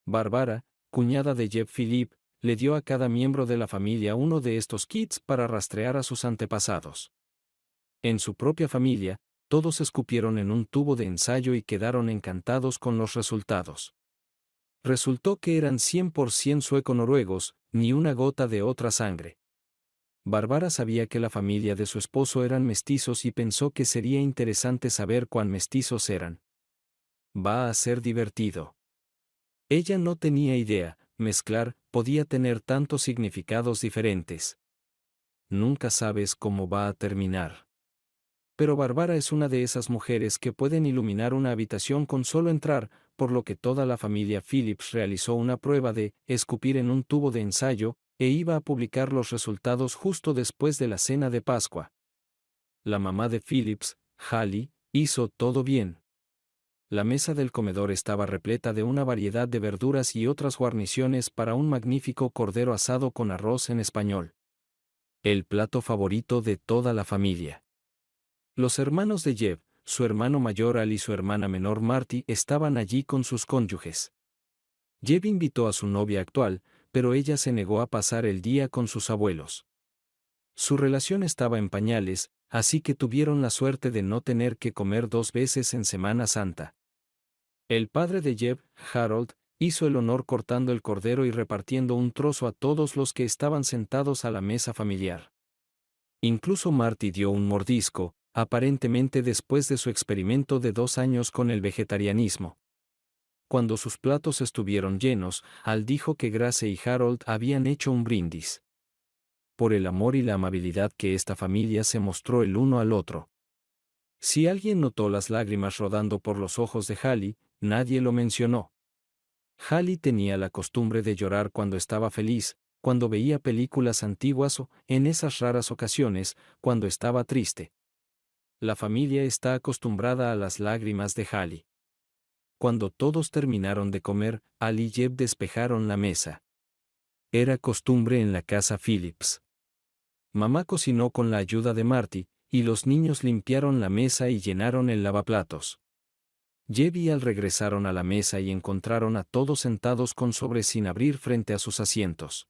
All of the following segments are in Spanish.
Barbara, cuñada de Jeb Philippe, le dio a cada miembro de la familia uno de estos kits para rastrear a sus antepasados. En su propia familia, todos escupieron en un tubo de ensayo y quedaron encantados con los resultados. Resultó que eran 100% sueco-noruegos, ni una gota de otra sangre. Barbara sabía que la familia de su esposo eran mestizos y pensó que sería interesante saber cuán mestizos eran. Va a ser divertido. Ella no tenía idea, mezclar podía tener tantos significados diferentes. Nunca sabes cómo va a terminar. Pero Barbara es una de esas mujeres que pueden iluminar una habitación con solo entrar, por lo que toda la familia Phillips realizó una prueba de escupir en un tubo de ensayo, e iba a publicar los resultados justo después de la cena de Pascua. La mamá de Phillips, Hallie, hizo todo bien. La mesa del comedor estaba repleta de una variedad de verduras y otras guarniciones para un magnífico cordero asado con arroz en español. El plato favorito de toda la familia. Los hermanos de Jeb, su hermano mayor Al y su hermana menor Marty estaban allí con sus cónyuges. Jeb invitó a su novia actual, pero ella se negó a pasar el día con sus abuelos. Su relación estaba en pañales, así que tuvieron la suerte de no tener que comer 2 veces en Semana Santa. El padre de Jeb, Harold, hizo el honor cortando el cordero y repartiendo un trozo a todos los que estaban sentados a la mesa familiar. Incluso Marty dio un mordisco, aparentemente después de su experimento de 2 años con el vegetarianismo. Cuando sus platos estuvieron llenos, Al dijo que Grace y Harold habían hecho un brindis. Por el amor y la amabilidad que esta familia se mostró el uno al otro. Si alguien notó las lágrimas rodando por los ojos de Hallie, nadie lo mencionó. Hallie tenía la costumbre de llorar cuando estaba feliz, cuando veía películas antiguas o, en esas raras ocasiones, cuando estaba triste. La familia está acostumbrada a las lágrimas de Hallie. Cuando todos terminaron de comer, Al y Jeb despejaron la mesa. Era costumbre en la casa Phillips. Mamá cocinó con la ayuda de Marty, y los niños limpiaron la mesa y llenaron el lavaplatos. Jeb y Al regresaron a la mesa y encontraron a todos sentados con sobres sin abrir frente a sus asientos.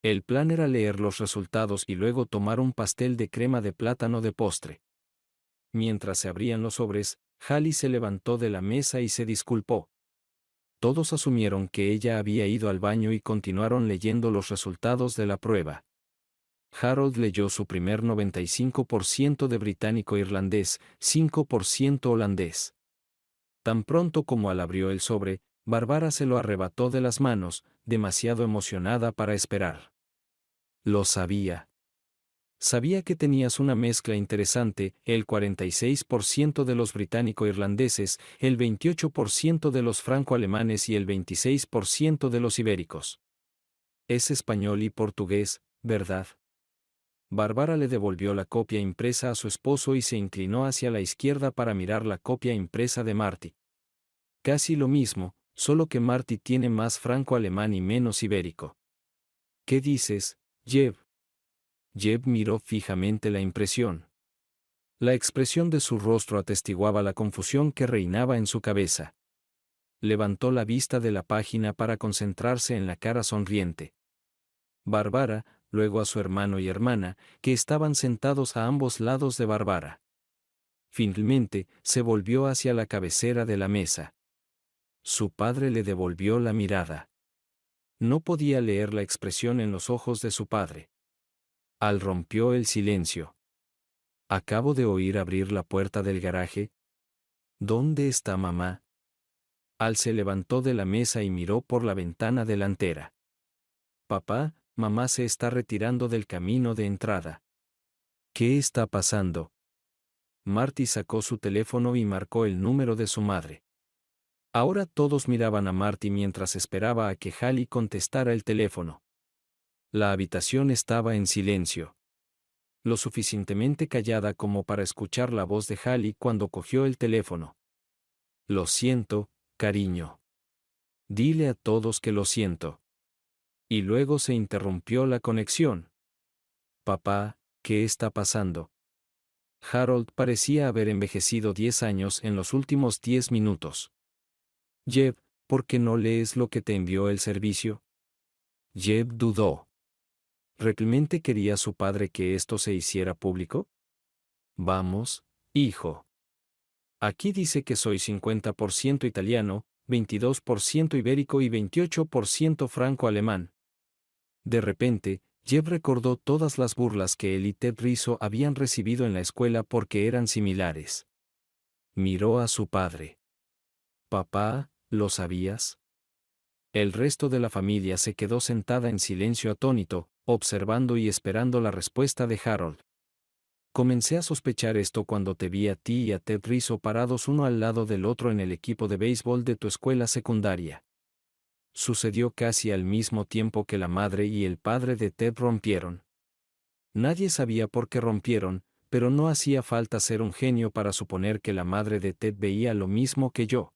El plan era leer los resultados y luego tomar un pastel de crema de plátano de postre. Mientras se abrían los sobres, Hallie se levantó de la mesa y se disculpó. Todos asumieron que ella había ido al baño y continuaron leyendo los resultados de la prueba. Harold leyó su primer 95% de británico-irlandés, 5% holandés. Tan pronto como Al abrió el sobre, Barbara se lo arrebató de las manos, demasiado emocionada para esperar. Lo sabía. Sabía que tenías una mezcla interesante, el 46% de los británico-irlandeses, el 28% de los franco-alemanes y el 26% de los ibéricos. Es español y portugués, ¿verdad? Bárbara le devolvió la copia impresa a su esposo y se inclinó hacia la izquierda para mirar la copia impresa de Marty. Casi lo mismo, solo que Marty tiene más franco-alemán y menos ibérico. ¿Qué dices, Jeb? Jeb miró fijamente la impresión. La expresión de su rostro atestiguaba la confusión que reinaba en su cabeza. Levantó la vista de la página para concentrarse en la cara sonriente. Bárbara, luego a su hermano y hermana, que estaban sentados a ambos lados de Bárbara. Finalmente, se volvió hacia la cabecera de la mesa. Su padre le devolvió la mirada. No podía leer la expresión en los ojos de su padre. Al rompió el silencio. Acabo de oír abrir la puerta del garaje. ¿Dónde está mamá? Al se levantó de la mesa y miró por la ventana delantera. Papá, mamá se está retirando del camino de entrada. ¿Qué está pasando? Marty sacó su teléfono y marcó el número de su madre. Ahora todos miraban a Marty mientras esperaba a que Hallie contestara el teléfono. La habitación estaba en silencio. Lo suficientemente callada como para escuchar la voz de Hallie cuando cogió el teléfono. Lo siento, cariño. Dile a todos que lo siento. Y luego se interrumpió la conexión. Papá, ¿qué está pasando? Harold parecía haber envejecido 10 años en los últimos 10 minutos. Jeb, ¿Por qué no lees lo que te envió el servicio? Jeb dudó. ¿Realmente quería su padre que esto se hiciera público? Vamos, hijo. Aquí dice que soy 50% italiano, 22% ibérico y 28% franco-alemán. De repente, Jeb recordó todas las burlas que él y Ted Rizzo habían recibido en la escuela porque eran similares. Miró a su padre. Papá, ¿lo sabías? El resto de la familia se quedó sentada en silencio atónito, observando y esperando la respuesta de Harold. Comencé a sospechar esto cuando te vi a ti y a Ted Rizzo parados uno al lado del otro en el equipo de béisbol de tu escuela secundaria. Sucedió casi al mismo tiempo que la madre y el padre de Ted rompieron. Nadie sabía por qué rompieron, pero no hacía falta ser un genio para suponer que la madre de Ted veía lo mismo que yo.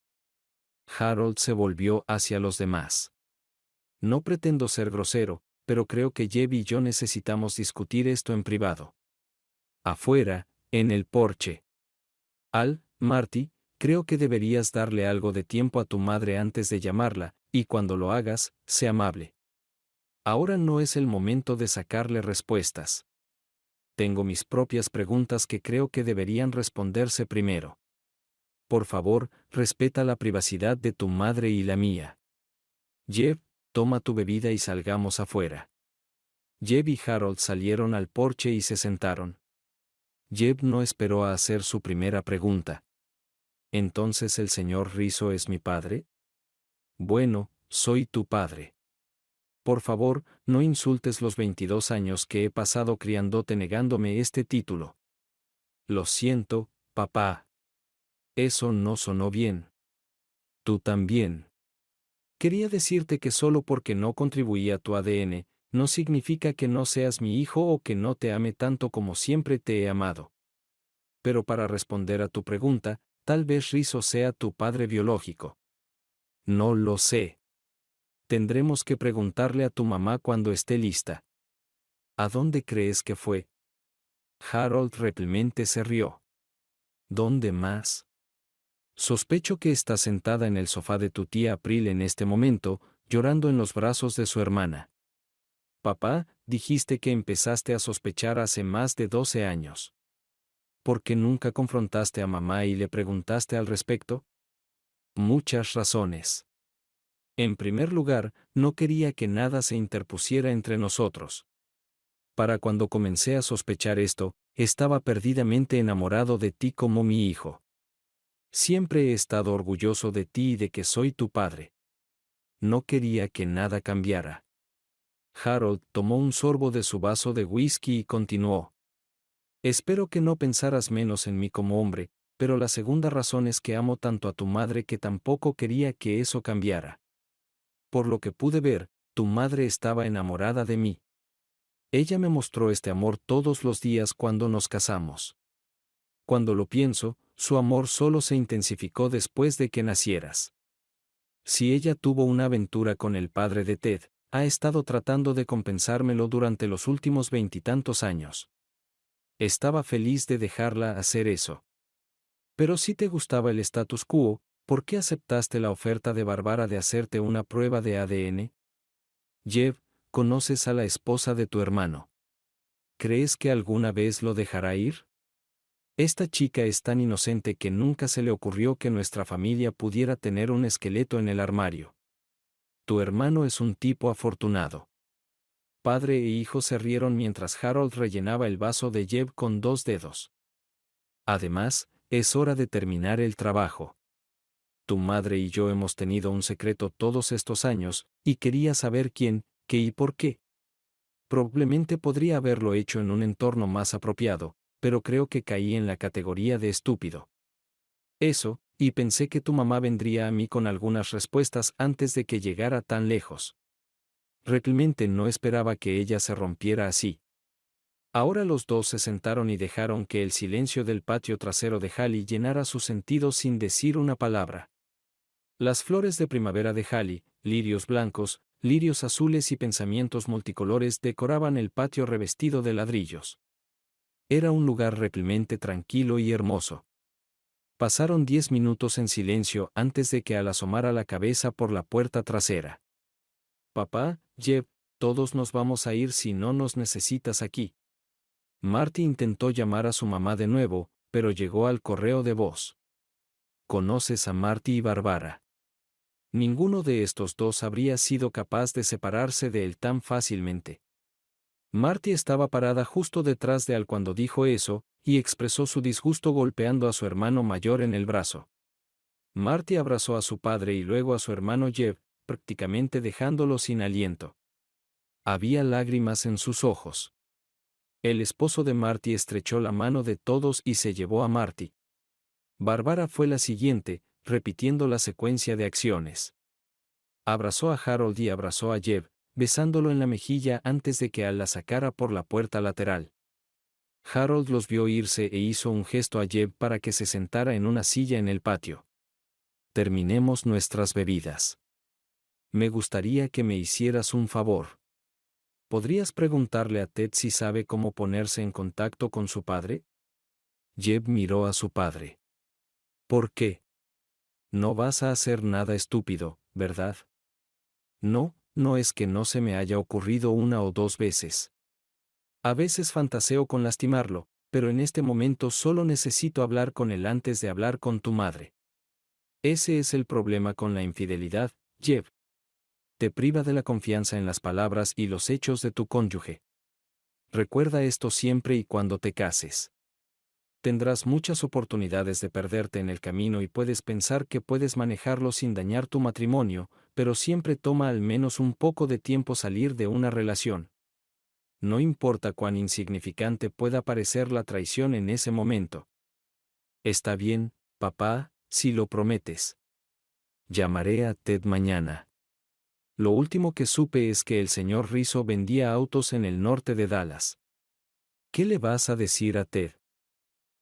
Harold se volvió hacia los demás. No pretendo ser grosero, pero creo que Jeb y yo necesitamos discutir esto en privado. Afuera, en el porche. Marty, creo que deberías darle algo de tiempo a tu madre antes de llamarla, y cuando lo hagas, sé amable. Ahora no es el momento de sacarle respuestas. Tengo mis propias preguntas que creo que deberían responderse primero. Por favor, respeta la privacidad de tu madre y la mía. Jeb, toma tu bebida y salgamos afuera. Jeb y Harold salieron al porche y se sentaron. Jeb no esperó a hacer su primera pregunta. ¿Entonces el señor Rizzo es mi padre? Bueno, soy tu padre. Por favor, no insultes los 22 años que he pasado criándote negándome este título. Lo siento, papá. Eso no sonó bien. Tú también. Quería decirte que solo porque no contribuí a tu ADN, no significa que no seas mi hijo o que no te ame tanto como siempre te he amado. Pero para responder a tu pregunta, tal vez Rizzo sea tu padre biológico. No lo sé. Tendremos que preguntarle a tu mamá cuando esté lista. ¿A dónde crees que fue? Harold repelmente se rió. ¿Dónde más? Sospecho que está sentada en el sofá de tu tía April en este momento, llorando en los brazos de su hermana. Papá, dijiste que empezaste a sospechar hace más de 12 años. ¿Por qué nunca confrontaste a mamá y le preguntaste al respecto? Muchas razones. En primer lugar, no quería que nada se interpusiera entre nosotros. Para cuando comencé a sospechar esto, estaba perdidamente enamorado de ti como mi hijo. Siempre he estado orgulloso de ti y de que soy tu padre. No quería que nada cambiara. Harold tomó un sorbo de su vaso de whisky y continuó. Espero que no pensaras menos en mí como hombre, pero la segunda razón es que amo tanto a tu madre que tampoco quería que eso cambiara. Por lo que pude ver, tu madre estaba enamorada de mí. Ella me mostró este amor todos los días cuando nos casamos. Cuando lo pienso, su amor solo se intensificó después de que nacieras. Si ella tuvo una aventura con el padre de Ted, ha estado tratando de compensármelo durante los últimos 20 años. Estaba feliz de dejarla hacer eso. Pero si te gustaba el status quo, ¿por qué aceptaste la oferta de Bárbara de hacerte una prueba de ADN? Jeb, ¿conoces a la esposa de tu hermano? ¿Crees que alguna vez lo dejará ir? Esta chica es tan inocente que nunca se le ocurrió que nuestra familia pudiera tener un esqueleto en el armario. Tu hermano es un tipo afortunado. Padre e hijo se rieron mientras Harold rellenaba el vaso de Jeb con 2 dedos. Además, es hora de terminar el trabajo. Tu madre y yo hemos tenido un secreto todos estos años, y quería saber quién, qué y por qué. Probablemente podría haberlo hecho en un entorno más apropiado, pero creo que caí en la categoría de estúpido. Eso, y pensé que tu mamá vendría a mí con algunas respuestas antes de que llegara tan lejos. Realmente no esperaba que ella se rompiera así. Ahora los dos se sentaron y dejaron que el silencio del patio trasero de Hallie llenara sus sentidos sin decir una palabra. Las flores de primavera de Hallie, lirios blancos, lirios azules y pensamientos multicolores decoraban el patio revestido de ladrillos. Era un lugar realmente tranquilo y hermoso. Pasaron 10 minutos en silencio antes de que Al asomara la cabeza por la puerta trasera. Papá, Jeb, todos nos vamos a ir si no nos necesitas aquí. Marty intentó llamar a su mamá de nuevo, pero llegó al correo de voz. ¿Conoces a Marty y Barbara? Ninguno de estos dos habría sido capaz de separarse de él tan fácilmente. Marty estaba parada justo detrás de Al cuando dijo eso, y expresó su disgusto golpeando a su hermano mayor en el brazo. Marty abrazó a su padre y luego a su hermano Jeb, prácticamente dejándolo sin aliento. Había lágrimas en sus ojos. El esposo de Marty estrechó la mano de todos y se llevó a Marty. Barbara fue la siguiente, repitiendo la secuencia de acciones. Abrazó a Harold y abrazó a Jeb, besándolo en la mejilla antes de que Al la sacara por la puerta lateral. Harold los vio irse e hizo un gesto a Jeb para que se sentara en una silla en el patio. Terminemos nuestras bebidas. Me gustaría que me hicieras un favor. ¿Podrías preguntarle a Ted si sabe cómo ponerse en contacto con su padre? Jeb miró a su padre. ¿Por qué? No vas a hacer nada estúpido, ¿verdad? No, no es que no se me haya ocurrido una o dos veces. A veces fantaseo con lastimarlo, pero en este momento solo necesito hablar con él antes de hablar con tu madre. Ese es el problema con la infidelidad, Jeb. Te priva de la confianza en las palabras y los hechos de tu cónyuge. Recuerda esto siempre y cuando te cases. Tendrás muchas oportunidades de perderte en el camino y puedes pensar que puedes manejarlo sin dañar tu matrimonio, pero siempre toma al menos un poco de tiempo salir de una relación. No importa cuán insignificante pueda parecer la traición en ese momento. Está bien, papá, si lo prometes. Llamaré a Ted mañana. Lo último que supe es que el señor Rizzo vendía autos en el norte de Dallas. ¿Qué le vas a decir a Ted?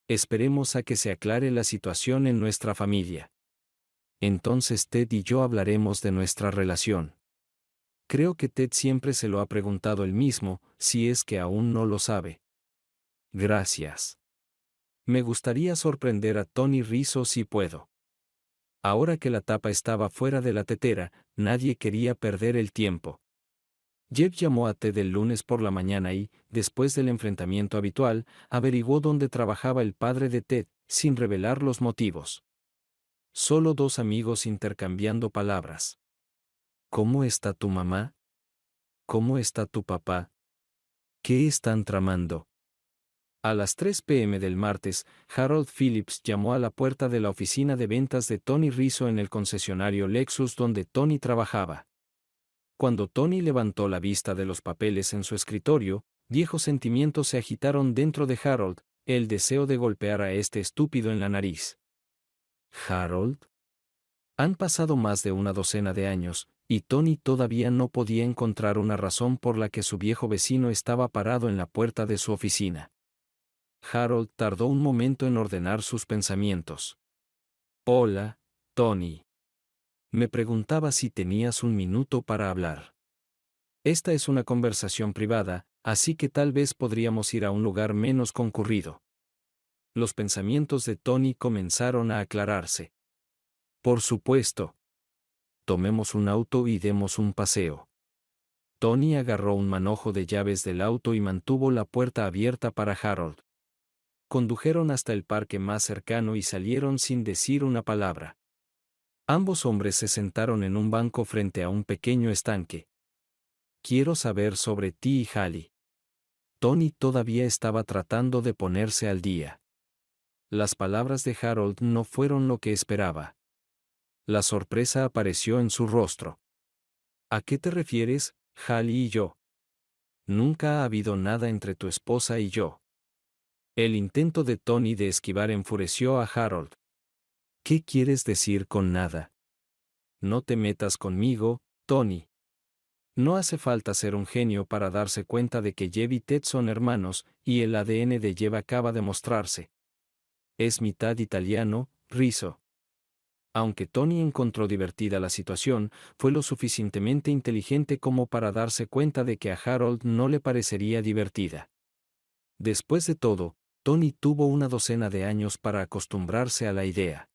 Esperemos a que se aclare la situación en nuestra familia. Entonces Ted y yo hablaremos de nuestra relación. Creo que Ted siempre se lo ha preguntado él mismo, si es que aún no lo sabe. Gracias. Me gustaría sorprender a Tony Rizzo si puedo. Ahora que la tapa estaba fuera de la tetera, nadie quería perder el tiempo. Jeb llamó a Ted el lunes por la mañana y, después del enfrentamiento habitual, averiguó dónde trabajaba el padre de Ted, sin revelar los motivos. Solo dos amigos intercambiando palabras. ¿Cómo está tu mamá? ¿Cómo está tu papá? ¿Qué están tramando? A las 3 p.m. del martes, Harold Phillips llamó a la puerta de la oficina de ventas de Tony Rizzo en el concesionario Lexus donde Tony trabajaba. Cuando Tony levantó la vista de los papeles en su escritorio, viejos sentimientos se agitaron dentro de Harold, el deseo de golpear a este estúpido en la nariz. ¿Harold? Han pasado más de una docena de años, y Tony todavía no podía encontrar una razón por la que su viejo vecino estaba parado en la puerta de su oficina. Harold tardó un momento en ordenar sus pensamientos. Hola, Tony. Me preguntaba si tenías un minuto para hablar. Esta es una conversación privada, así que tal vez podríamos ir a un lugar menos concurrido. Los pensamientos de Tony comenzaron a aclararse. Por supuesto. Tomemos un auto y demos un paseo. Tony agarró un manojo de llaves del auto y mantuvo la puerta abierta para Harold. Condujeron hasta el parque más cercano y salieron sin decir una palabra. Ambos hombres se sentaron en un banco frente a un pequeño estanque. Quiero saber sobre ti y Hallie. Tony todavía estaba tratando de ponerse al día. Las palabras de Harold no fueron lo que esperaba. La sorpresa apareció en su rostro. ¿A qué te refieres, Hallie y yo? Nunca ha habido nada entre tu esposa y yo. El intento de Tony de esquivar enfureció a Harold. ¿Qué quieres decir con nada? No te metas conmigo, Tony. No hace falta ser un genio para darse cuenta de que Jeb y Ted son hermanos, y el ADN de Jeb acaba de mostrarse. Es mitad italiano, Rizzo. Aunque Tony encontró divertida la situación, fue lo suficientemente inteligente como para darse cuenta de que a Harold no le parecería divertida. Después de todo, Tony tuvo una docena de años para acostumbrarse a la idea.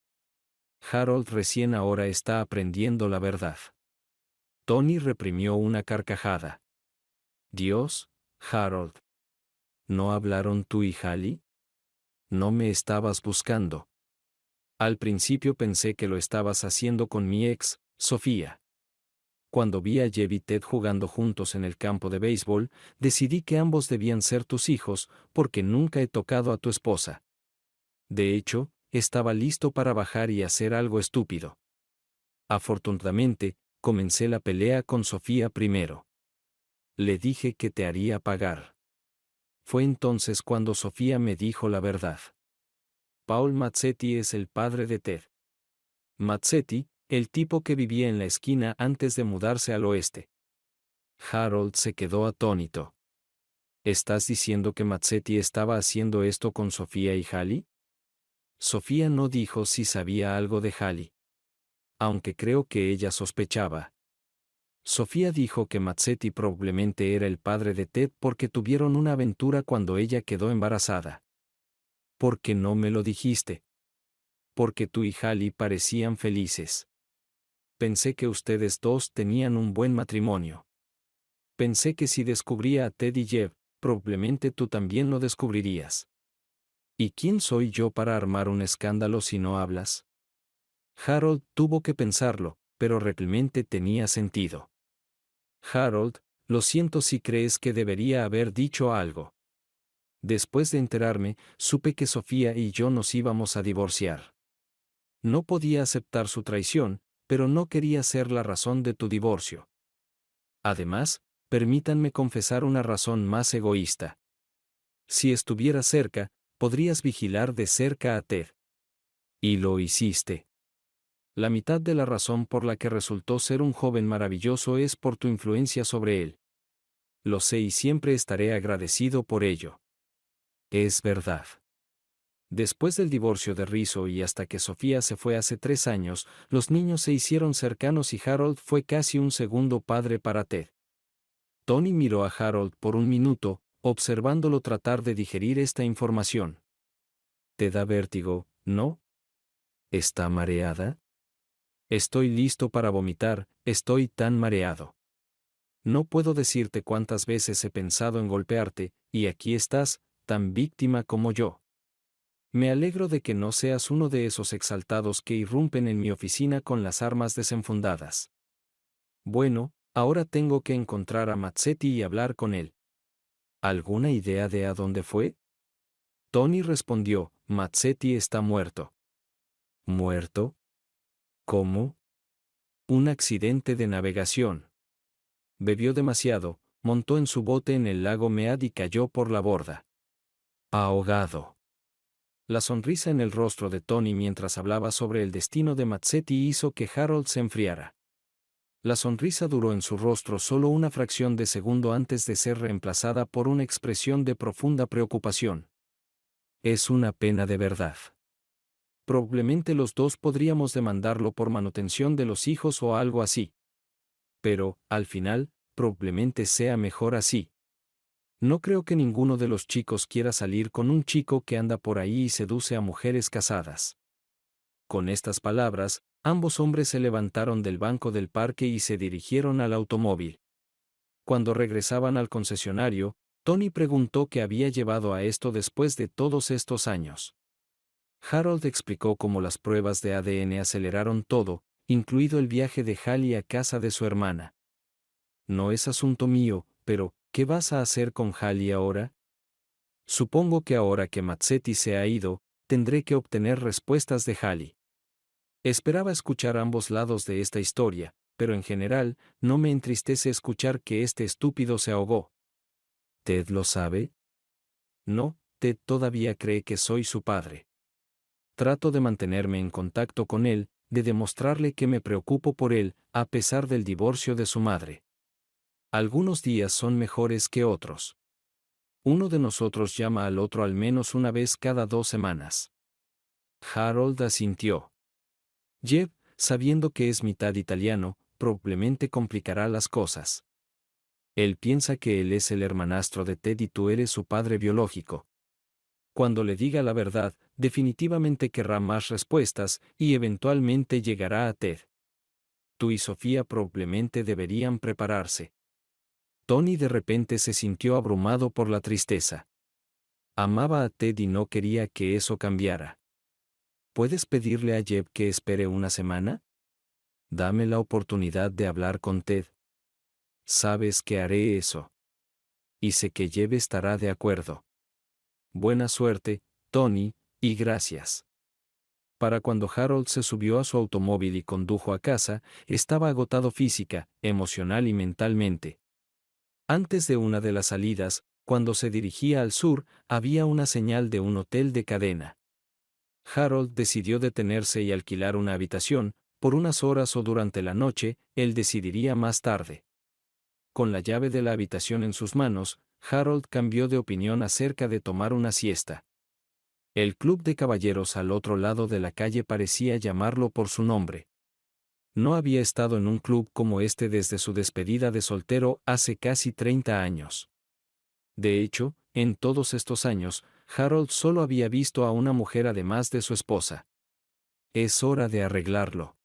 Harold recién ahora está aprendiendo la verdad. Tony reprimió una carcajada. Dios, Harold. ¿No hablaron tú y Hallie? ¿No me estabas buscando? Al principio pensé que lo estabas haciendo con mi ex, Sofía. Cuando vi a Jeb y Ted jugando juntos en el campo de béisbol, decidí que ambos debían ser tus hijos, porque nunca he tocado a tu esposa. De hecho, estaba listo para bajar y hacer algo estúpido. Afortunadamente, comencé la pelea con Sofía primero. Le dije que te haría pagar. Fue entonces cuando Sofía me dijo la verdad. Paul Mazzetti es el padre de Ted. Mazzetti, el tipo que vivía en la esquina antes de mudarse al oeste. Harold se quedó atónito. ¿Estás diciendo que Mazzetti estaba haciendo esto con Sofía y Hallie? Sofía no dijo si sabía algo de Hallie. Aunque creo que ella sospechaba. Sofía dijo que Mazzetti probablemente era el padre de Ted porque tuvieron una aventura cuando ella quedó embarazada. ¿Por qué no me lo dijiste? Porque tú y Hallie parecían felices. Pensé que ustedes dos tenían un buen matrimonio. Pensé que si descubría a Ted y Jeb, probablemente tú también lo descubrirías. ¿Y quién soy yo para armar un escándalo si no hablas? Harold tuvo que pensarlo, pero realmente tenía sentido. Harold, lo siento si crees que debería haber dicho algo. Después de enterarme, supe que Sofía y yo nos íbamos a divorciar. No podía aceptar su traición, pero no quería ser la razón de tu divorcio. Además, permítanme confesar una razón más egoísta. Si estuvieras cerca, podrías vigilar de cerca a Ted. Y lo hiciste. La mitad de la razón por la que resultó ser un joven maravilloso es por tu influencia sobre él. Lo sé y siempre estaré agradecido por ello. Es verdad. Después del divorcio de Rizzo y hasta que Sofía se fue hace 3 años, los niños se hicieron cercanos y Harold fue casi un segundo padre para Ted. Tony miró a Harold por un minuto, observándolo tratar de digerir esta información. ¿Te da vértigo, no? ¿Está mareada? Estoy listo para vomitar, estoy tan mareado. No puedo decirte cuántas veces he pensado en golpearte, y aquí estás, tan víctima como yo. Me alegro de que no seas uno de esos exaltados que irrumpen en mi oficina con las armas desenfundadas. Bueno, ahora tengo que encontrar a Mazzetti y hablar con él. ¿Alguna idea de a dónde fue? Tony respondió, Mazzetti está muerto. ¿Muerto? ¿Cómo? Un accidente de navegación. Bebió demasiado, montó en su bote en el lago Mead y cayó por la borda. Ahogado. La sonrisa en el rostro de Tony mientras hablaba sobre el destino de Mazzetti hizo que Harold se enfriara. La sonrisa duró en su rostro solo una fracción de segundo antes de ser reemplazada por una expresión de profunda preocupación. Es una pena de verdad. Probablemente los dos podríamos demandarlo por manutención de los hijos o algo así. Pero, al final, probablemente sea mejor así. No creo que ninguno de los chicos quiera salir con un chico que anda por ahí y seduce a mujeres casadas. Con estas palabras, ambos hombres se levantaron del banco del parque y se dirigieron al automóvil. Cuando regresaban al concesionario, Tony preguntó qué había llevado a esto después de todos estos años. Harold explicó cómo las pruebas de ADN aceleraron todo, incluido el viaje de Hallie a casa de su hermana. No es asunto mío, pero, ¿qué vas a hacer con Hallie ahora? Supongo que ahora que Mazzetti se ha ido, tendré que obtener respuestas de Hallie. Esperaba escuchar ambos lados de esta historia, pero en general, no me entristece escuchar que este estúpido se ahogó. ¿Ted lo sabe? No, Ted todavía cree que soy su padre. Trato de mantenerme en contacto con él, de demostrarle que me preocupo por él, a pesar del divorcio de su madre. Algunos días son mejores que otros. Uno de nosotros llama al otro al menos una vez cada 2 semanas. Harold asintió. Jeb, sabiendo que es mitad italiano, probablemente complicará las cosas. Él piensa que él es el hermanastro de Ted y tú eres su padre biológico. Cuando le diga la verdad, definitivamente querrá más respuestas y eventualmente llegará a Ted. Tú y Sofía probablemente deberían prepararse. Tony de repente se sintió abrumado por la tristeza. Amaba a Ted y no quería que eso cambiara. ¿Puedes pedirle a Jeb que espere una semana? Dame la oportunidad de hablar con Ted. Sabes que haré eso. Y sé que Jeb estará de acuerdo. Buena suerte, Tony, y gracias. Para cuando Harold se subió a su automóvil y condujo a casa, estaba agotado física, emocional y mentalmente. Antes de una de las salidas, cuando se dirigía al sur, había una señal de un hotel de cadena. Harold decidió detenerse y alquilar una habitación, por unas horas o durante la noche, él decidiría más tarde. Con la llave de la habitación en sus manos, Harold cambió de opinión acerca de tomar una siesta. El club de caballeros al otro lado de la calle parecía llamarlo por su nombre. No había estado en un club como este desde su despedida de soltero hace casi 30 años. De hecho, en todos estos años, Harold solo había visto a una mujer además de su esposa. Es hora de arreglarlo.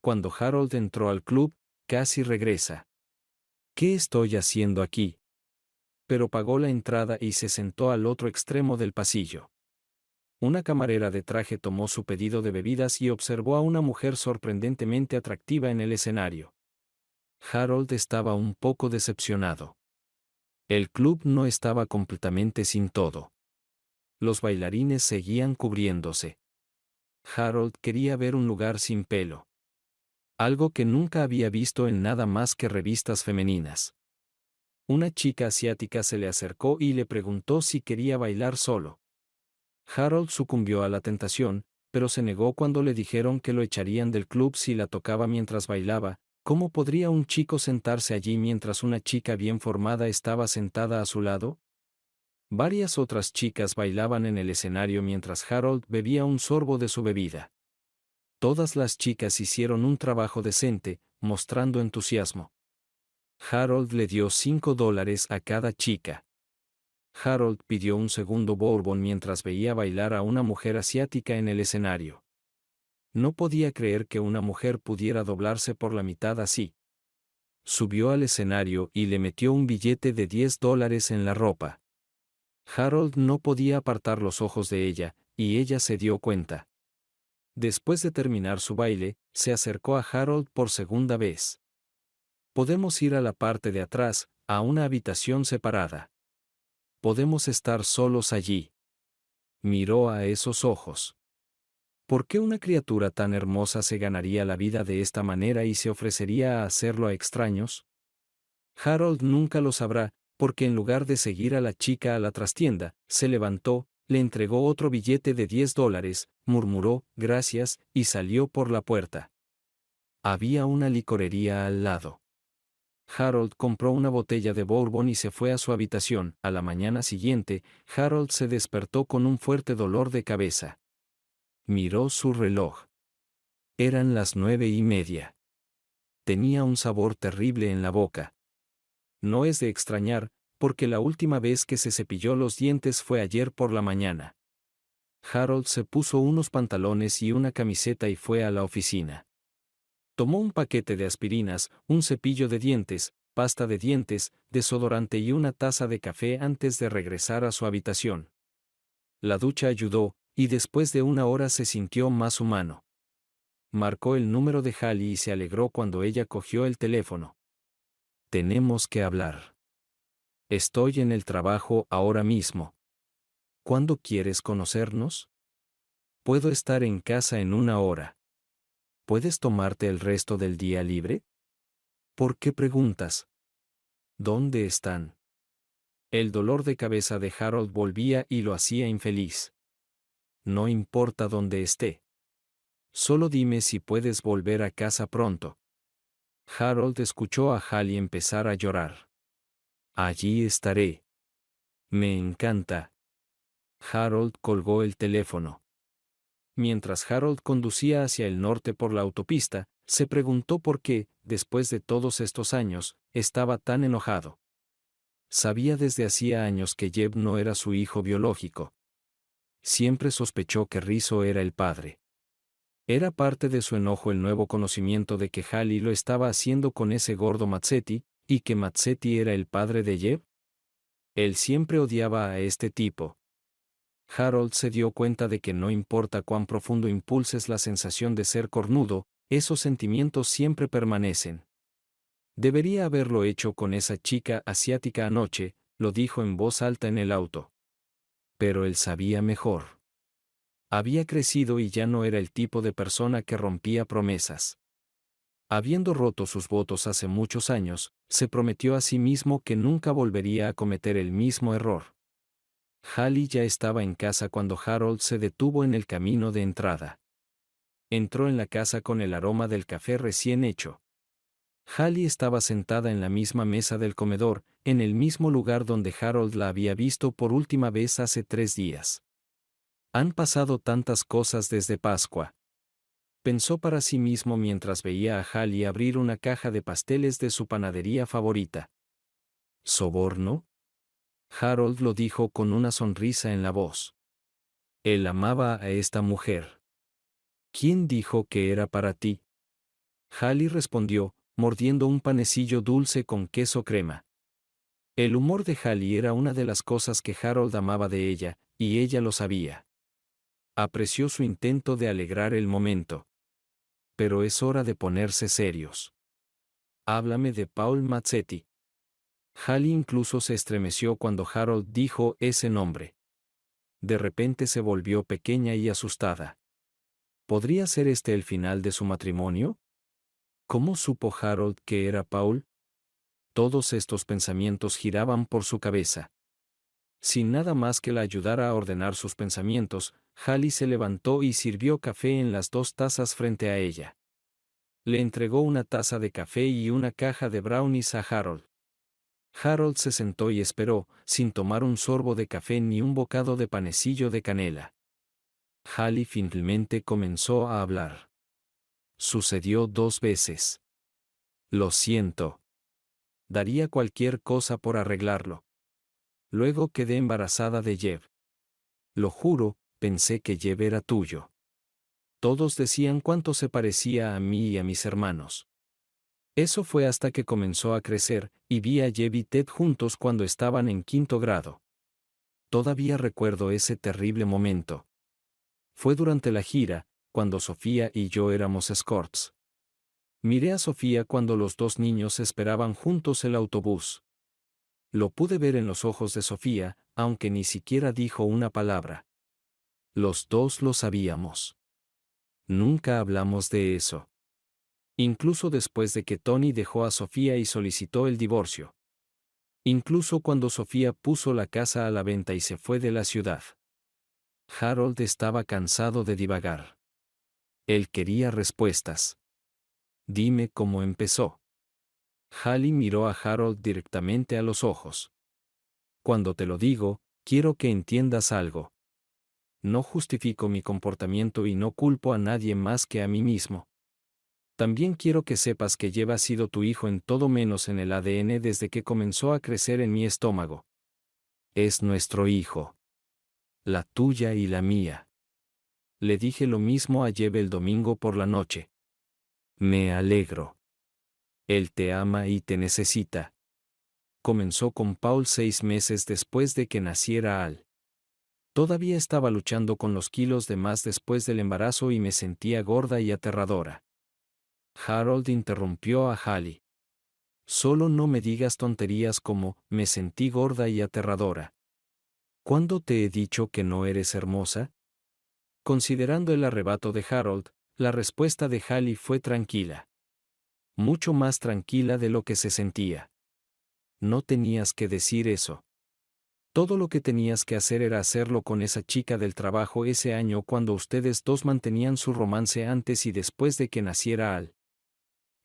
Cuando Harold entró al club, casi regresa. ¿Qué estoy haciendo aquí? Pero pagó la entrada y se sentó al otro extremo del pasillo. Una camarera de traje tomó su pedido de bebidas y observó a una mujer sorprendentemente atractiva en el escenario. Harold estaba un poco decepcionado. El club no estaba completamente sin todo. Los bailarines seguían cubriéndose. Harold quería ver un lugar sin pelo. Algo que nunca había visto en nada más que revistas femeninas. Una chica asiática se le acercó y le preguntó si quería bailar solo. Harold sucumbió a la tentación, pero se negó cuando le dijeron que lo echarían del club si la tocaba mientras bailaba. ¿Cómo podría un chico sentarse allí mientras una chica bien formada estaba sentada a su lado? Varias otras chicas bailaban en el escenario mientras Harold bebía un sorbo de su bebida. Todas las chicas hicieron un trabajo decente, mostrando entusiasmo. Harold le dio $5 a cada chica. Harold pidió un segundo bourbon mientras veía bailar a una mujer asiática en el escenario. No podía creer que una mujer pudiera doblarse por la mitad así. Subió al escenario y le metió un billete de $10 en la ropa. Harold no podía apartar los ojos de ella, y ella se dio cuenta. Después de terminar su baile, se acercó a Harold por segunda vez. Podemos ir a la parte de atrás, a una habitación separada. Podemos estar solos allí. Miró a esos ojos. ¿Por qué una criatura tan hermosa se ganaría la vida de esta manera y se ofrecería a hacerlo a extraños? Harold nunca lo sabrá, porque en lugar de seguir a la chica a la trastienda, se levantó, le entregó otro billete de $10, murmuró, gracias, y salió por la puerta. Había una licorería al lado. Harold compró una botella de bourbon y se fue a su habitación. A la mañana siguiente, Harold se despertó con un fuerte dolor de cabeza. Miró su reloj. Eran las 9:30. Tenía un sabor terrible en la boca. No es de extrañar, porque la última vez que se cepilló los dientes fue ayer por la mañana. Harold se puso unos pantalones y una camiseta y fue a la oficina. Tomó un paquete de aspirinas, un cepillo de dientes, pasta de dientes, desodorante y una taza de café antes de regresar a su habitación. La ducha ayudó, y después de una hora se sintió más humano. Marcó el número de Hallie y se alegró cuando ella cogió el teléfono. Tenemos que hablar. Estoy en el trabajo ahora mismo. ¿Cuándo quieres conocernos? Puedo estar en casa en una hora. ¿Puedes tomarte el resto del día libre? ¿Por qué preguntas? ¿Dónde están? El dolor de cabeza de Harold volvía y lo hacía infeliz. No importa dónde esté. Solo dime si puedes volver a casa pronto. Harold escuchó a Hallie empezar a llorar. Allí estaré. Me encanta. Harold colgó el teléfono. Mientras Harold conducía hacia el norte por la autopista, se preguntó por qué, después de todos estos años, estaba tan enojado. Sabía desde hacía años que Jeb no era su hijo biológico. Siempre sospechó que Rizzo era el padre. Era parte de su enojo el nuevo conocimiento de que Hallie lo estaba haciendo con ese gordo Mazzetti, y que Mazzetti era el padre de Jeb. Él siempre odiaba a este tipo. Harold se dio cuenta de que no importa cuán profundo impulses la sensación de ser cornudo, esos sentimientos siempre permanecen. Debería haberlo hecho con esa chica asiática anoche, lo dijo en voz alta en el auto. Pero él sabía mejor. Había crecido y ya no era el tipo de persona que rompía promesas. Habiendo roto sus votos hace muchos años, se prometió a sí mismo que nunca volvería a cometer el mismo error. Hallie ya estaba en casa cuando Harold se detuvo en el camino de entrada. Entró en la casa con el aroma del café recién hecho. Hallie estaba sentada en la misma mesa del comedor, en el mismo lugar donde Harold la había visto por última vez hace 3 días. Han pasado tantas cosas desde Pascua. Pensó para sí mismo mientras veía a Hallie abrir una caja de pasteles de su panadería favorita. ¿Soborno? Harold lo dijo con una sonrisa en la voz. Él amaba a esta mujer. ¿Quién dijo que era para ti? Hallie respondió, mordiendo un panecillo dulce con queso crema. El humor de Hallie era una de las cosas que Harold amaba de ella, y ella lo sabía. Apreció su intento de alegrar el momento. Pero es hora de ponerse serios. Háblame de Paul Mazzetti. Hallie incluso se estremeció cuando Harold dijo ese nombre. De repente se volvió pequeña y asustada. ¿Podría ser este el final de su matrimonio? ¿Cómo supo Harold que era Paul? Todos estos pensamientos giraban por su cabeza. Sin nada más que la ayudara a ordenar sus pensamientos, Hallie se levantó y sirvió café en las 2 tazas frente a ella. Le entregó una taza de café y una caja de brownies a Harold. Harold se sentó y esperó, sin tomar un sorbo de café ni un bocado de panecillo de canela. Hallie finalmente comenzó a hablar. Sucedió 2 veces. Lo siento. Daría cualquier cosa por arreglarlo. Luego quedé embarazada de Jeb. Lo juro, pensé que Jeb era tuyo. Todos decían cuánto se parecía a mí y a mis hermanos. Eso fue hasta que comenzó a crecer, y vi a Jeb y Ted juntos cuando estaban en 5º grado. Todavía recuerdo ese terrible momento. Fue durante la gira, cuando Sofía y yo éramos escorts. Miré a Sofía cuando los 2 niños esperaban juntos el autobús. Lo pude ver en los ojos de Sofía, aunque ni siquiera dijo una palabra. Los 2 lo sabíamos. Nunca hablamos de eso. Incluso después de que Tony dejó a Sofía y solicitó el divorcio. Incluso cuando Sofía puso la casa a la venta y se fue de la ciudad. Harold estaba cansado de divagar. Él quería respuestas. Dime cómo empezó. Hallie miró a Harold directamente a los ojos. Cuando te lo digo, quiero que entiendas algo. No justifico mi comportamiento y no culpo a nadie más que a mí mismo. También quiero que sepas que Jeb ha sido tu hijo en todo menos en el ADN desde que comenzó a crecer en mi estómago. Es nuestro hijo. La tuya y la mía. Le dije lo mismo a Jeb el domingo por la noche. Me alegro. Él te ama y te necesita. Comenzó con Paul 6 meses después de que naciera Al. Todavía estaba luchando con los kilos de más después del embarazo y me sentía gorda y aterradora. Harold interrumpió a Hallie. Solo no me digas tonterías como, me sentí gorda y aterradora. ¿Cuándo te he dicho que no eres hermosa? Considerando el arrebato de Harold, la respuesta de Hallie fue tranquila. Mucho más tranquila de lo que se sentía. No tenías que decir eso. Todo lo que tenías que hacer era hacerlo con esa chica del trabajo ese año cuando ustedes 2 mantenían su romance antes y después de que naciera Al.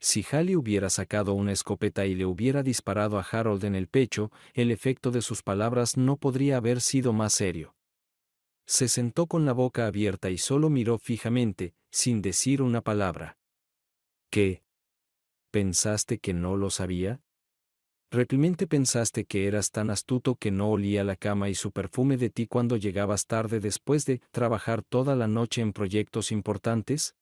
Si Hallie hubiera sacado una escopeta y le hubiera disparado a Harold en el pecho, el efecto de sus palabras no podría haber sido más serio. Se sentó con la boca abierta y solo miró fijamente, sin decir una palabra. ¿Qué? ¿Pensaste que no lo sabía? Realmente pensaste que eras tan astuto que no olía la cama y su perfume de ti cuando llegabas tarde después de trabajar toda la noche en proyectos importantes.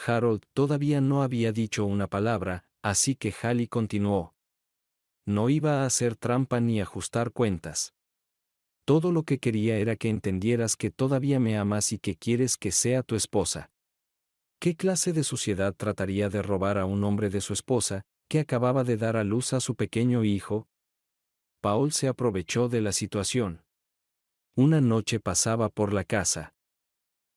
Harold todavía no había dicho una palabra, así que Hallie continuó. No iba a hacer trampa ni ajustar cuentas. Todo lo que quería era que entendieras que todavía me amas y que quieres que sea tu esposa. ¿Qué clase de suciedad trataría de robar a un hombre de su esposa, que acababa de dar a luz a su pequeño hijo? Paul se aprovechó de la situación. Una noche pasaba por la casa.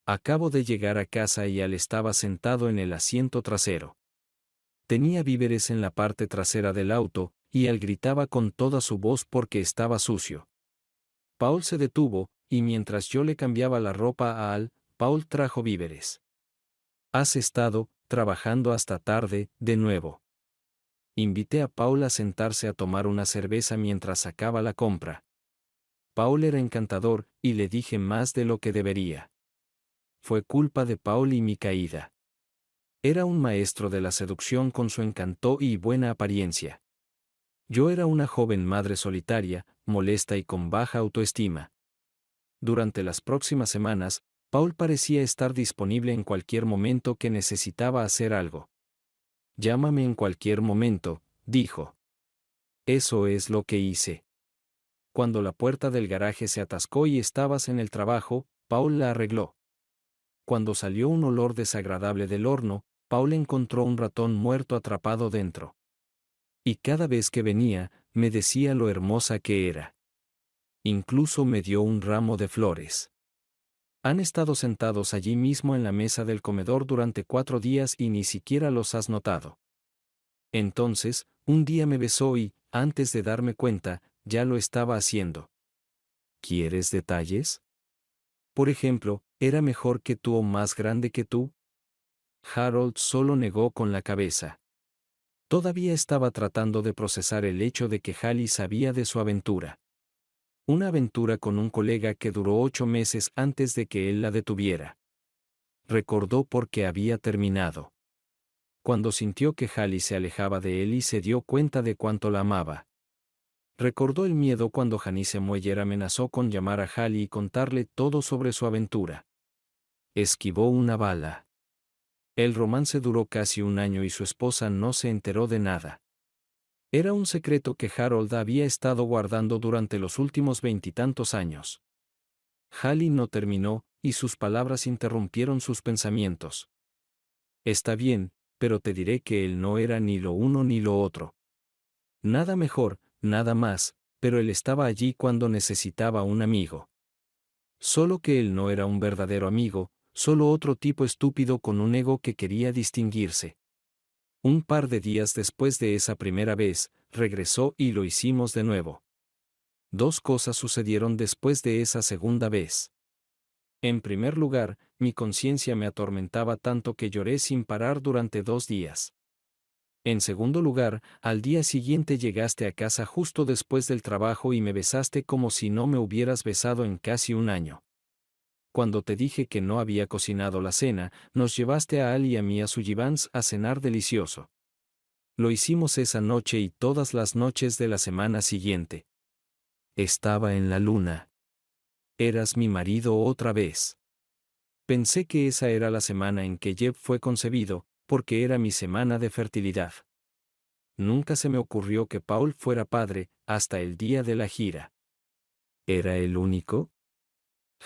Acabo de llegar a casa y Al estaba sentado en el asiento trasero. Tenía víveres en la parte trasera del auto, y Al gritaba con toda su voz porque estaba sucio. Paul se detuvo, y mientras yo le cambiaba la ropa a Al, Paul trajo víveres. ¿Has estado trabajando hasta tarde, de nuevo? Invité a Paul a sentarse a tomar una cerveza mientras sacaba la compra. Paul era encantador, y le dije más de lo que debería. Fue culpa de Paul y mi caída. Era un maestro de la seducción con su encanto y buena apariencia. Yo era una joven madre solitaria, molesta y con baja autoestima. Durante las próximas semanas, Paul parecía estar disponible en cualquier momento que necesitaba hacer algo. Llámame en cualquier momento, dijo. Eso es lo que hice. Cuando la puerta del garaje se atascó y estabas en el trabajo, Paul la arregló. Cuando salió un olor desagradable del horno, Paul encontró un ratón muerto atrapado dentro. Y cada vez que venía, me decía lo hermosa que era. Incluso me dio un ramo de flores. Han estado sentados allí mismo en la mesa del comedor durante 4 días y ni siquiera los has notado. Entonces, un día me besó y, antes de darme cuenta, ya lo estaba haciendo. ¿Quieres detalles? Por ejemplo, ¿era mejor que tú o más grande que tú? Harold solo negó con la cabeza. Todavía estaba tratando de procesar el hecho de que Hallie sabía de su aventura. Una aventura con un colega que duró 8 meses antes de que él la detuviera. Recordó por qué había terminado. Cuando sintió que Hallie se alejaba de él y se dio cuenta de cuánto la amaba. Recordó el miedo cuando Janice Mueller amenazó con llamar a Hallie y contarle todo sobre su aventura. Esquivó una bala. El romance duró casi un año y su esposa no se enteró de nada. Era un secreto que Harold había estado guardando durante los últimos 20 años. Hallie no terminó, y sus palabras interrumpieron sus pensamientos. Está bien, pero te diré que él no era ni lo uno ni lo otro. Nada mejor, nada más, pero él estaba allí cuando necesitaba un amigo. Solo que él no era un verdadero amigo, solo otro tipo estúpido con un ego que quería distinguirse. Un par de días después de esa primera vez, regresó y lo hicimos de nuevo. 2 cosas sucedieron después de esa segunda vez. En primer lugar, mi conciencia me atormentaba tanto que lloré sin parar durante 2 días. En segundo lugar, al día siguiente llegaste a casa justo después del trabajo y me besaste como si no me hubieras besado en casi un año. Cuando te dije que no había cocinado la cena, nos llevaste a Al y a mí a Sullivans a cenar delicioso. Lo hicimos esa noche y todas las noches de la semana siguiente. Estaba en la luna. Eras mi marido otra vez. Pensé que esa era la semana en que Jeb fue concebido, porque era mi semana de fertilidad. Nunca se me ocurrió que Paul fuera padre, hasta el día de la gira. ¿Era el único?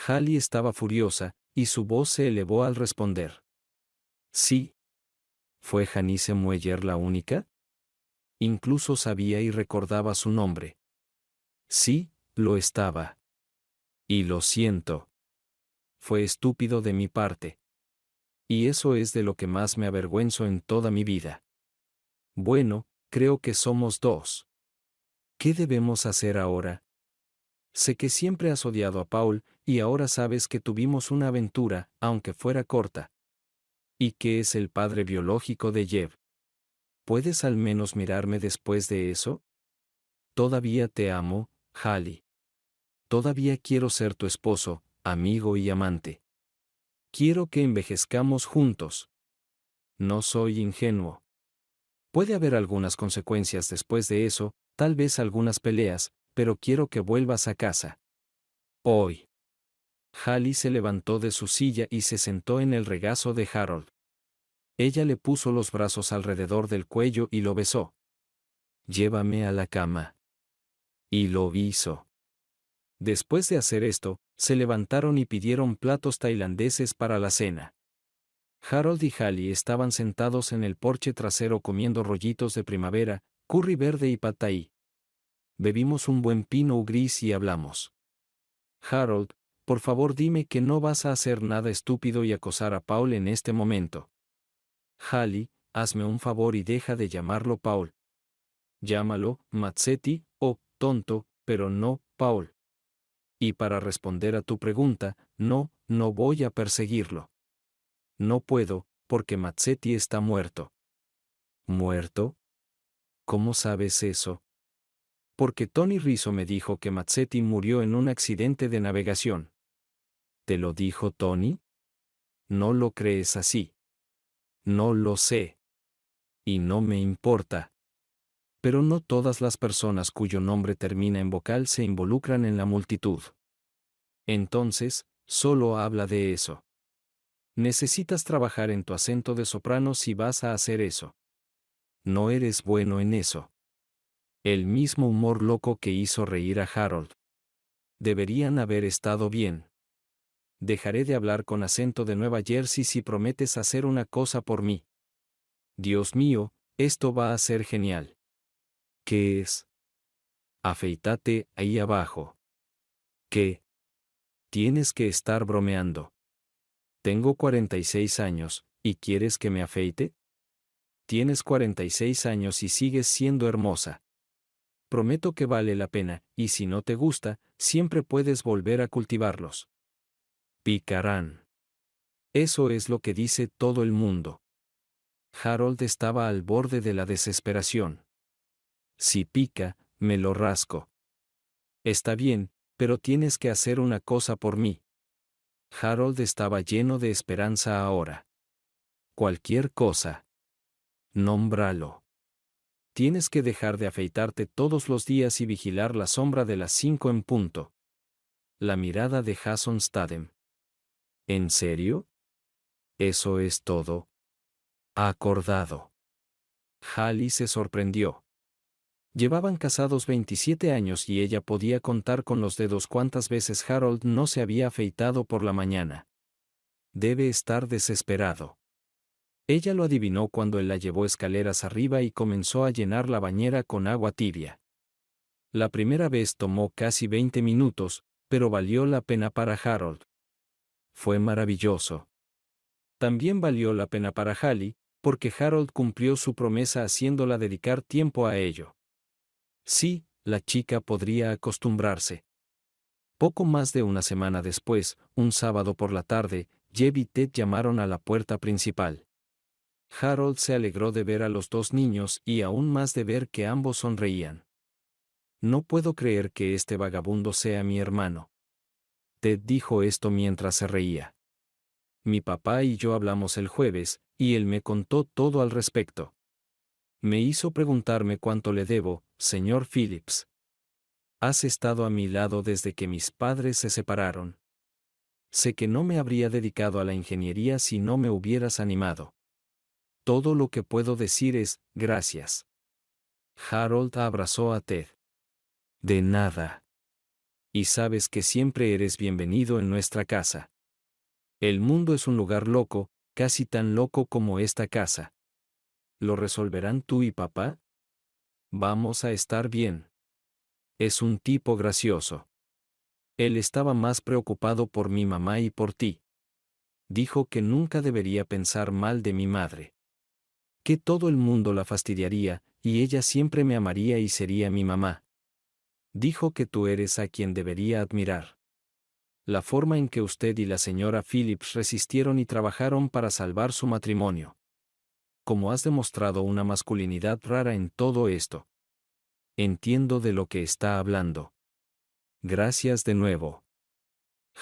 Hallie estaba furiosa, y su voz se elevó al responder. Sí. ¿Fue Janice Mueller la única? Incluso sabía y recordaba su nombre. Sí, lo estaba. Y lo siento. Fue estúpido de mi parte. Y eso es de lo que más me avergüenzo en toda mi vida. Bueno, creo que somos 2. ¿Qué debemos hacer ahora? Sé que siempre has odiado a Paul, y ahora sabes que tuvimos una aventura, aunque fuera corta. ¿Y qué es el padre biológico de Jeb? ¿Puedes al menos mirarme después de eso? Todavía te amo, Hallie. Todavía quiero ser tu esposo, amigo y amante. Quiero que envejezcamos juntos. No soy ingenuo. Puede haber algunas consecuencias después de eso, Tal vez algunas peleas, pero quiero que vuelvas a casa. Hoy. Hallie se levantó de su silla y se sentó en el regazo de Harold. Ella le puso los brazos alrededor del cuello y lo besó. Llévame a la cama. Y lo hizo. Después de hacer esto, se levantaron y pidieron platos tailandeses para la cena. Harold y Hallie estaban sentados en el porche trasero comiendo rollitos de primavera, curry verde y pad thai. Bebimos un buen pinot gris y hablamos. Harold, por favor dime que no vas a hacer nada estúpido y acosar a Paul en este momento. Hallie, hazme un favor y deja de llamarlo Paul. Llámalo Mazzetti o tonto, pero no Paul. Y para responder a tu pregunta, no voy a perseguirlo. No puedo, porque Mazzetti está muerto. ¿Muerto? ¿Cómo sabes eso? Porque Tony Rizzo me dijo que Mazzetti murió en un accidente de navegación. ¿Te lo dijo Tony? No lo crees así. No lo sé. Y no me importa. Pero no todas las personas cuyo nombre termina en vocal se involucran en la multitud. Entonces, solo habla de eso. Necesitas trabajar en tu acento de soprano si vas a hacer eso. No eres bueno en eso. El mismo humor loco que hizo reír a Harold. Deberían haber estado bien. Dejaré de hablar con acento de Nueva Jersey si prometes hacer una cosa por mí. Dios mío, esto va a ser genial. ¿Qué es? Afeítate ahí abajo. ¿Qué? Tienes que estar bromeando. Tengo 46 años, ¿y quieres que me afeite? Tienes 46 años y sigues siendo hermosa. Prometo que vale la pena, y si no te gusta, siempre puedes volver a cultivarlos. Picarán. Eso es lo que dice todo el mundo. Harold estaba al borde de la desesperación. Si pica, me lo rasco. Está bien, pero tienes que hacer una cosa por mí. Harold estaba lleno de esperanza ahora. Cualquier cosa. Nómbralo. Tienes que dejar de afeitarte todos los días y vigilar la sombra de las 5 en punto. La mirada de Jason Statham. ¿En serio? Eso es todo. Acordado. Hallie se sorprendió. Llevaban casados 27 años y ella podía contar con los dedos cuántas veces Harold no se había afeitado por la mañana. Debe estar desesperado. Ella lo adivinó cuando él la llevó escaleras arriba y comenzó a llenar la bañera con agua tibia. La primera vez tomó casi 20 minutos, pero valió la pena para Harold. Fue maravilloso. También valió la pena para Hallie, porque Harold cumplió su promesa haciéndola dedicar tiempo a ello. Sí, la chica podría acostumbrarse. Poco más de una semana después, un sábado por la tarde, Jeb y Ted llamaron a la puerta principal. Harold se alegró de ver a los dos niños y aún más de ver que ambos sonreían. No puedo creer que este vagabundo sea mi hermano. Ted dijo esto mientras se reía. Mi papá y yo hablamos el jueves, y él me contó todo al respecto. Me hizo preguntarme cuánto le debo, señor Phillips. Has estado a mi lado desde que mis padres se separaron. Sé que no me habría dedicado a la ingeniería si no me hubieras animado. Todo lo que puedo decir es, gracias. Harold abrazó a Ted. De nada. Y sabes que siempre eres bienvenido en nuestra casa. El mundo es un lugar loco, casi tan loco como esta casa. ¿Lo resolverán tú y papá? Vamos a estar bien. Es un tipo gracioso. Él estaba más preocupado por mi mamá y por ti. Dijo que nunca debería pensar mal de mi madre. Que todo el mundo la fastidiaría, y ella siempre me amaría y sería mi mamá. Dijo que tú eres a quien debería admirar. La forma en que usted y la señora Phillips resistieron y trabajaron para salvar su matrimonio. Como has demostrado una masculinidad rara en todo esto. Entiendo de lo que está hablando. Gracias de nuevo.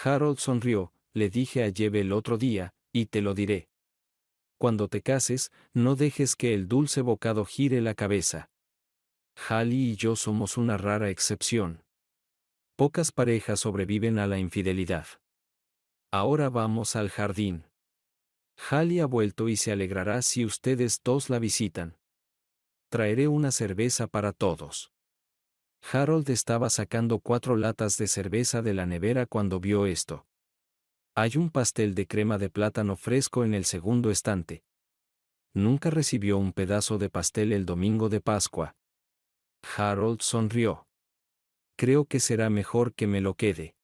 Harold sonrió, le dije a Jeb el otro día, y te lo diré. Cuando te cases, no dejes que el dulce bocado gire la cabeza. Hallie y yo somos una rara excepción. Pocas parejas sobreviven a la infidelidad. Ahora vamos al jardín. Hallie ha vuelto y se alegrará si ustedes dos la visitan. Traeré una cerveza para todos. Harold estaba sacando 4 latas de cerveza de la nevera cuando vio esto. Hay un pastel de crema de plátano fresco en el segundo estante. Nunca recibió un pedazo de pastel el domingo de Pascua. Harold sonrió. Creo que será mejor que me lo quede.